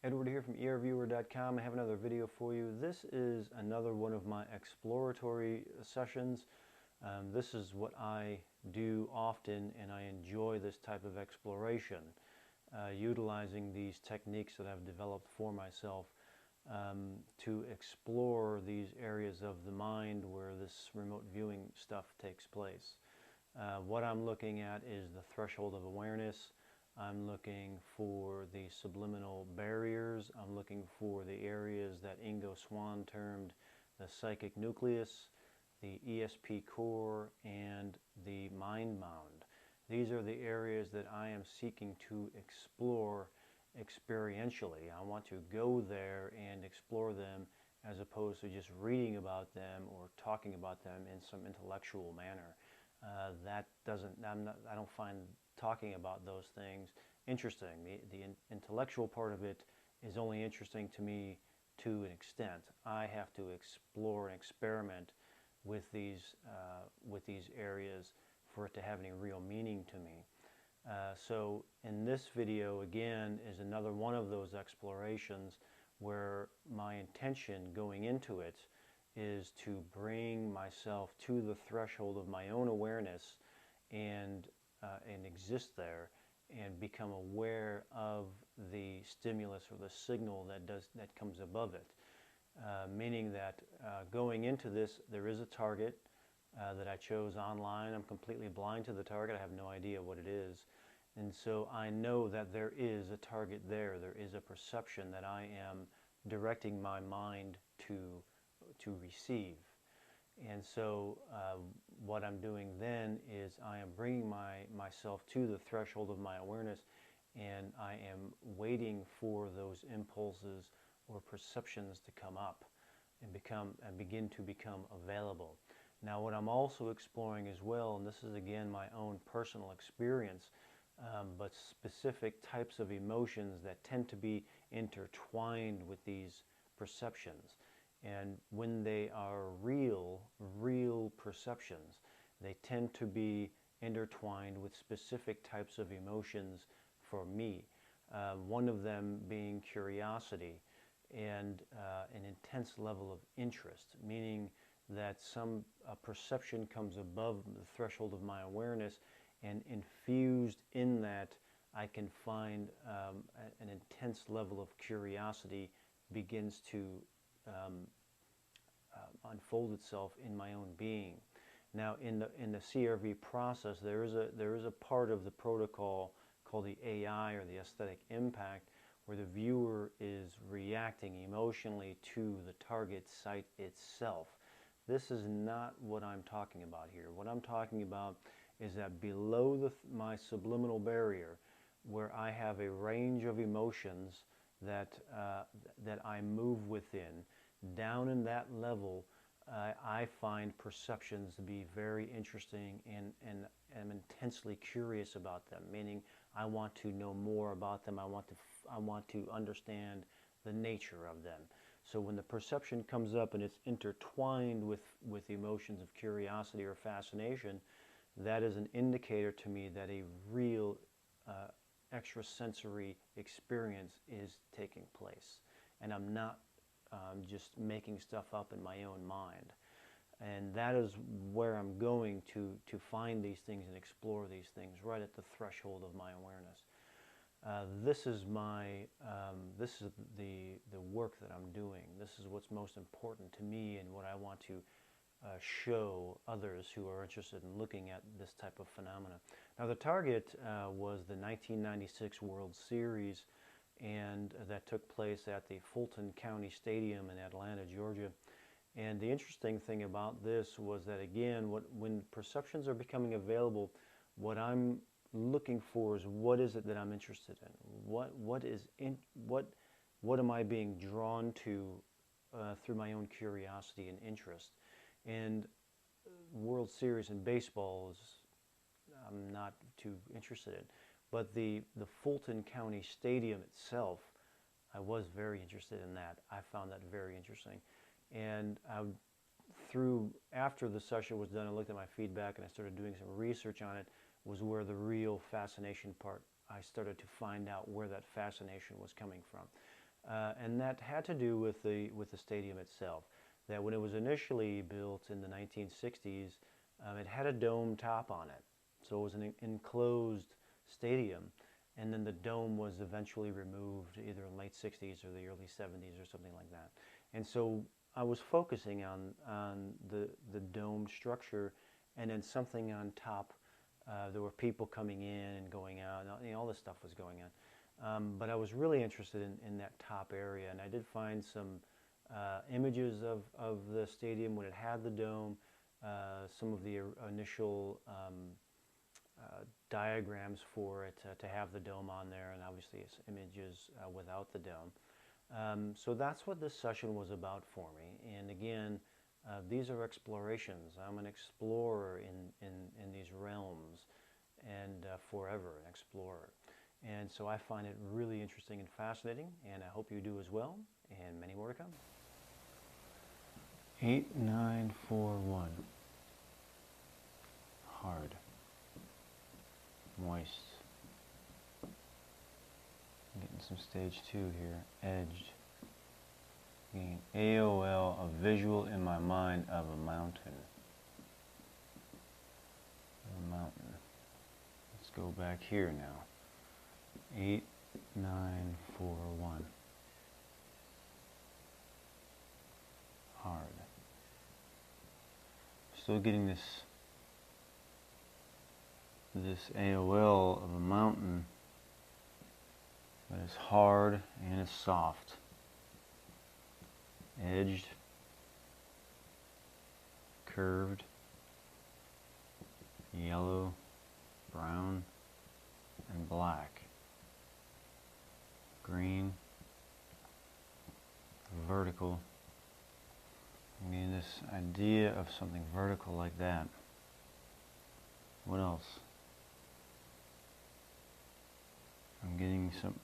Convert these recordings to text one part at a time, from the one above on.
Edward here from earviewer.com. I have another video for you. This is another one of my exploratory sessions. This is what I do often, and I enjoy this type of exploration, utilizing these techniques that I've developed for myself to explore these areas of the mind where this remote viewing stuff takes place. What I'm looking at is the threshold of awareness. I'm looking for the subliminal barriers. I'm looking for the areas that Ingo Swann termed the psychic nucleus, the ESP core, and the mind mound. These are the areas that I am seeking to explore experientially. I want to go there and explore them as opposed to just reading about them or talking about them in some intellectual manner. I don't find talking about those things interesting. The intellectual part of it is only interesting to me to an extent. I have to explore and experiment with these areas for it to have any real meaning to me. So in this video, again, is another one of those explorations where my intention going into it is to bring myself to the threshold of my own awareness and exist there and become aware of the stimulus or the signal that comes above it. Meaning that going into this, there is a target that I chose online. I'm completely blind to the target. I have no idea what it is. And so I know that there is a target there. There is a perception that I am directing my mind to receive. And so what I'm doing then is I am bringing myself to the threshold of my awareness, and I am waiting for those impulses or perceptions to come up and begin to become available. Now what I'm also exploring as well, and this is again my own personal experience, but specific types of emotions that tend to be intertwined with these perceptions. And when they are real perceptions, they tend to be intertwined with specific types of emotions for me. One of them being curiosity and an intense level of interest, meaning that a perception comes above the threshold of my awareness, and infused in that I can find an intense level of curiosity begins to unfold itself in my own being. Now, in the CRV process, there is a part of the protocol called the AI, or the aesthetic impact, where the viewer is reacting emotionally to the target site itself. This is not what I'm talking about here. What I'm talking about is that below my subliminal barrier, where I have a range of emotions that I move within, down in that level, I find perceptions to be very interesting and am intensely curious about them, meaning I want to know more about them. I want to understand the nature of them. So when the perception comes up and it's intertwined with emotions of curiosity or fascination, that is an indicator to me that a real extrasensory experience is taking place. And I'm not just making stuff up in my own mind. And that is where I'm going to find these things and explore these things, right at the threshold of my awareness. This is the work that I'm doing. This is what's most important to me and what I want to show others who are interested in looking at this type of phenomena. Now the target was the 1996 World Series, and that took place at the Fulton County Stadium in Atlanta, Georgia. And the interesting thing about this was that, again, when perceptions are becoming available, what I'm looking for is, what is it that I'm interested in? What am I being drawn to through my own curiosity and interest? And World Series in baseball I'm not too interested in. But the Fulton County Stadium itself, I was very interested in that. I found that very interesting. And after the session was done, I looked at my feedback and I started doing some research on it, was where the real fascination part, I started to find out where that fascination was coming from. and that had to do with the stadium itself. That when it was initially built in the 1960s, it had a dome top on it, so it was an enclosed stadium. And then the dome was eventually removed either in late 60s or the early 70s or something like that. And so I was focusing on the domed structure, and then something on top. There were people coming in and going out, and all this stuff was going on. But I was really interested in that top area, and I did find some images of the stadium when it had the dome, some of the initial diagrams for it to have the dome on there, and obviously images without the dome. So that's what this session was about for me. And again, these are explorations. I'm an explorer in these realms, and forever an explorer. And so I find it really interesting and fascinating, and I hope you do as well, and many more to come. 8941. Hard. Moist. Getting some stage 2 here. Edged. Getting AOL, a visual in my mind of a mountain. Let's go back here now. 8941. Hard. Still getting this AOL of a mountain, but it's hard and it's soft. Edged, curved, yellow, brown, and black. Green, vertical. I mean, this idea of something vertical like that. What else? I'm getting some,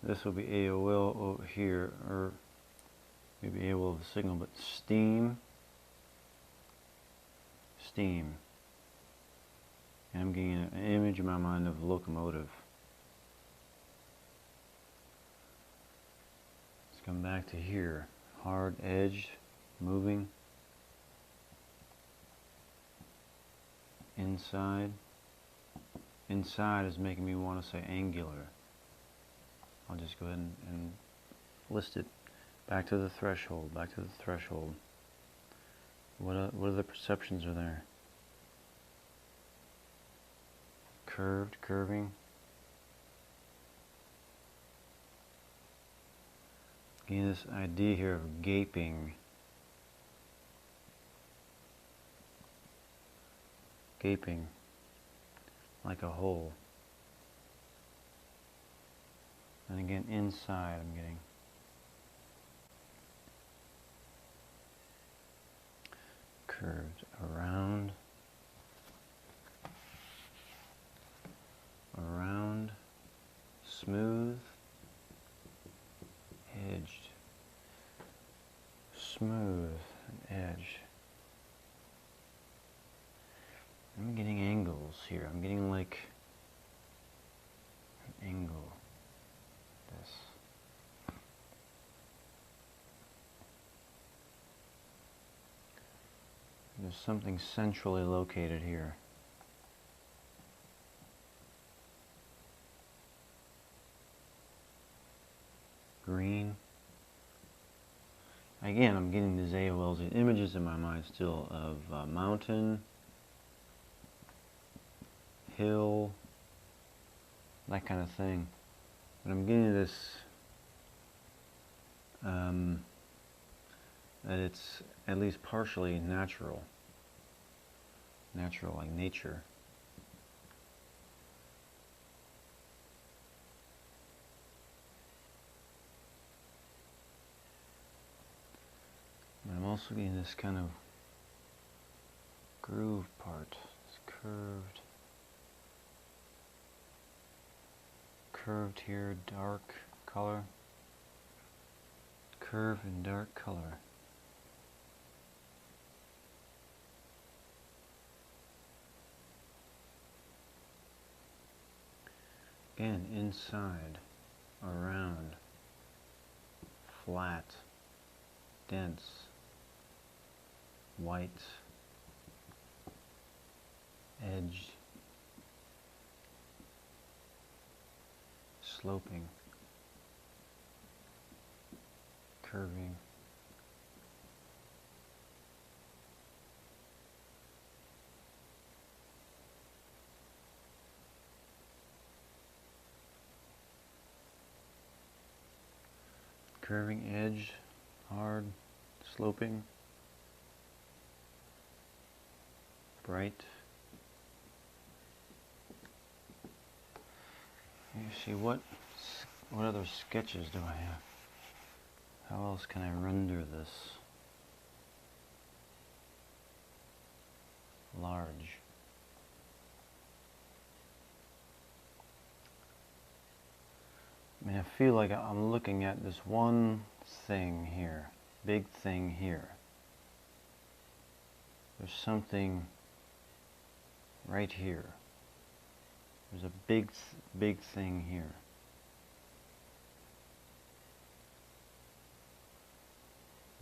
this will be AOL over here, or maybe AOL of the signal, but steam. And I'm getting an image in my mind of a locomotive. Let's come back to here. Hard edged, moving. Inside. Inside is making me want to say angular. I'll just go ahead and list it. Back to the threshold, back to the threshold. What are the perceptions are there? Curved, curving. Again, this idea here of gaping. Gaping like a hole. And again, inside I'm getting curved around, smooth, edged, smooth, and edged. I'm getting angles here. I'm getting like an angle. This. There's something centrally located here. Green. Again, I'm getting these AOLs, these images in my mind still of mountain, hill, that kind of thing. But I'm getting this, that it's at least partially natural. Natural, like nature. But I'm also getting this kind of groove part. It's curved. Curved here, dark color. Curve and dark color. Again, inside, around. flat, dense, white, edge, sloping, curving. Curving edge, hard, sloping, bright. You see, what other sketches do I have? How else can I render this? Large. I mean, I feel like I'm looking at this one thing here, big thing here. There's something right here. There's a big thing here.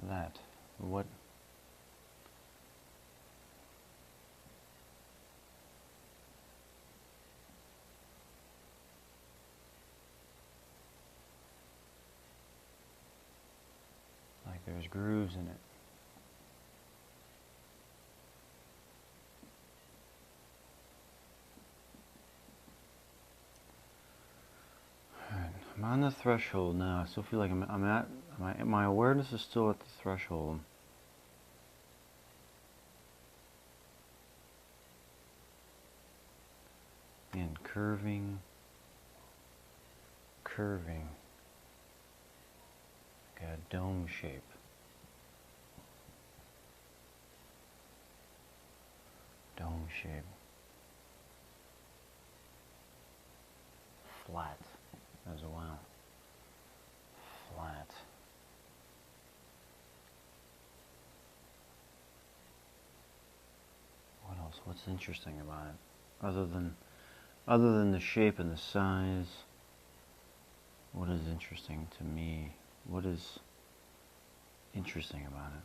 That. What? Like there's grooves in it. I'm on the threshold now. I still feel like my awareness is still at the threshold. And curving, like a dome shape. Dome shape. Flat as well. Flat. What else? What's interesting about it? Other than the shape and the size, what is interesting to me? What is interesting about it?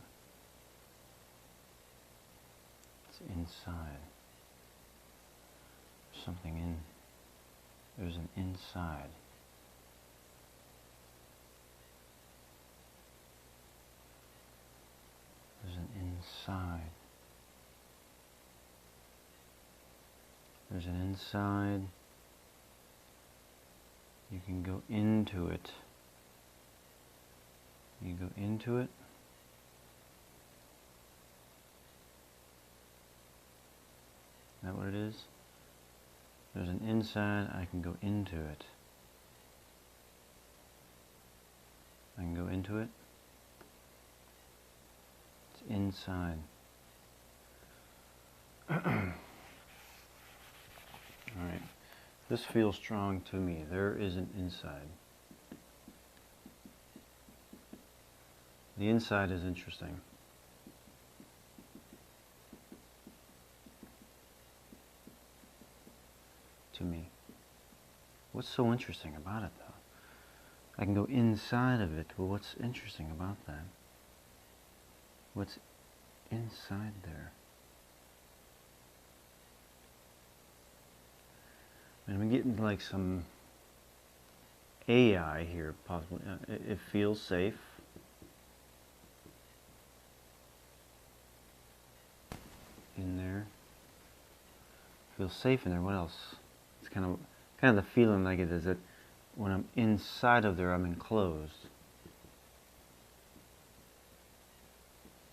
It's inside. There's something in. There's an inside. There's an inside. There's an inside. You can go into it. You go into it. Is that what it is? There's an inside, I can go into it. I can go into it. It's inside. Alright. This feels strong to me. There is an inside. The inside is interesting. To me. What's so interesting about it, though? I can go inside of it, but what's interesting about that? What's inside there? And I'm getting like some AI here, possibly. It feels safe. In there. Feels safe in there. What else? It's kind of the feeling I get is that when I'm inside of there, I'm enclosed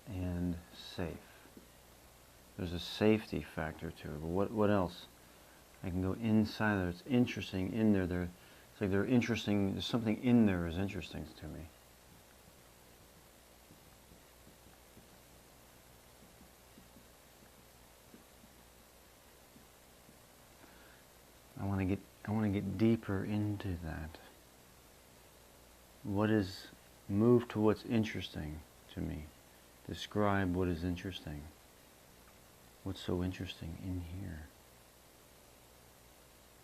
and safe. There's a safety factor to it. But what else? I can go inside there. It's interesting in there. It's like they're interesting. There's something in there is interesting to me. I want to get deeper into that. Move to what's interesting to me. Describe what is interesting. What's so interesting in here?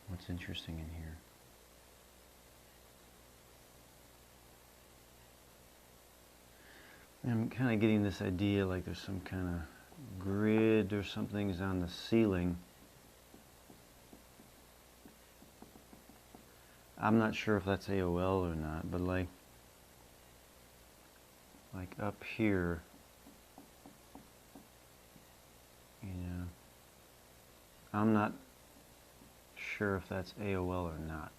What's interesting in here? I'm kind of getting this idea like there's some kind of grid or something's on the ceiling. I'm not sure if that's AOL or not, but like up here, you know, I'm not sure if that's AOL or not,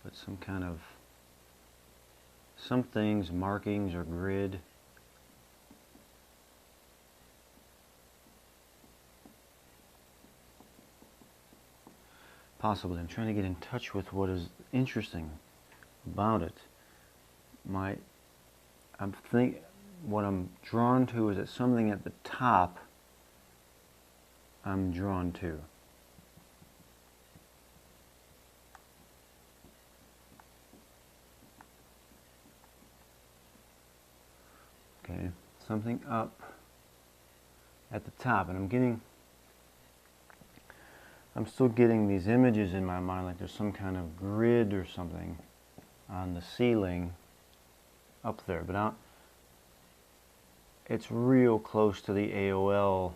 but some kind of, some things, markings or grid. Possibly. I'm trying to get in touch with what is interesting about it. What I'm drawn to is that something at the top I'm drawn to. Okay, something up at the top, and I'm still getting these images in my mind like there's some kind of grid or something on the ceiling up there, but it's real close to the AOL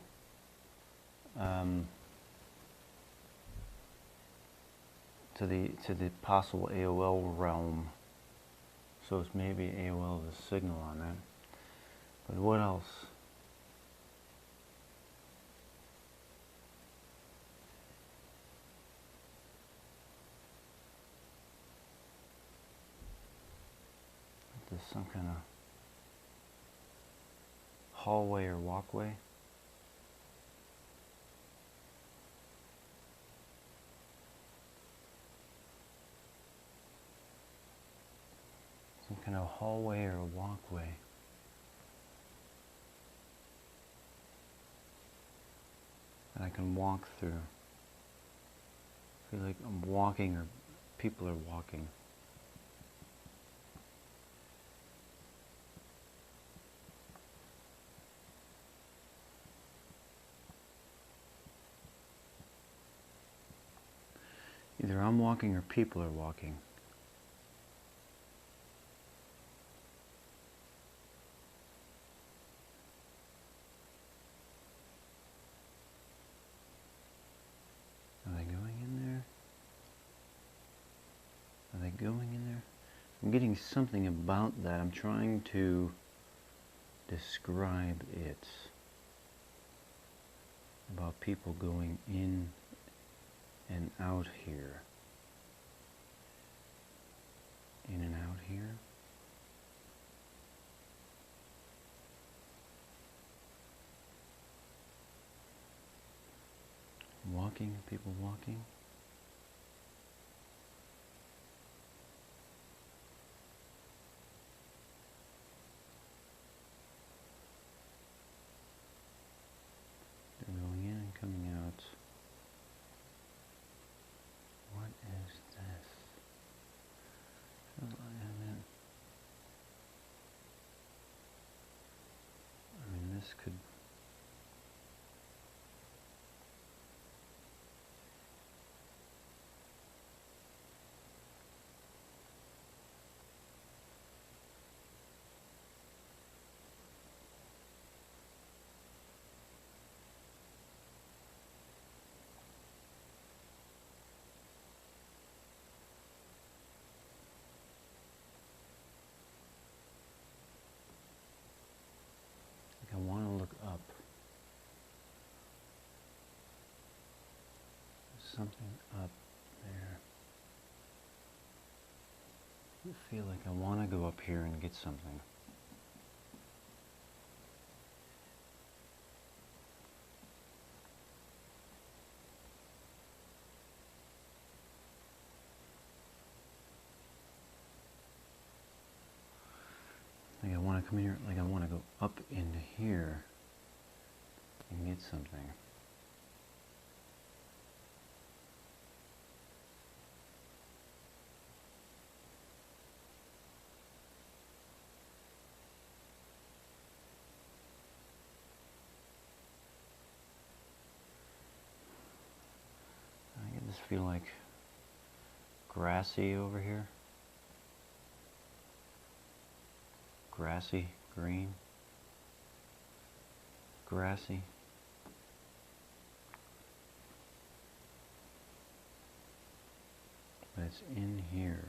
to the possible AOL realm. So it's maybe AOL is a signal on that. But what else? There's some kind of hallway or walkway. Some kind of hallway or walkway. That I can walk through. I feel like I'm walking or people are walking. Either I'm walking or people are walking. Are they going in there? Are they going in there? I'm getting something about that. I'm trying to describe it. About people going in and out here. In and out here. Walking, people walking. They're going in and coming out. What is this? I mean, this could. I want to look up. There's something up there. I feel like I want to go up here and get something. Like I want to come in here, like I want to go up into here and get something. I get this feel like grassy over here. grassy green. Grassy. But it's in here.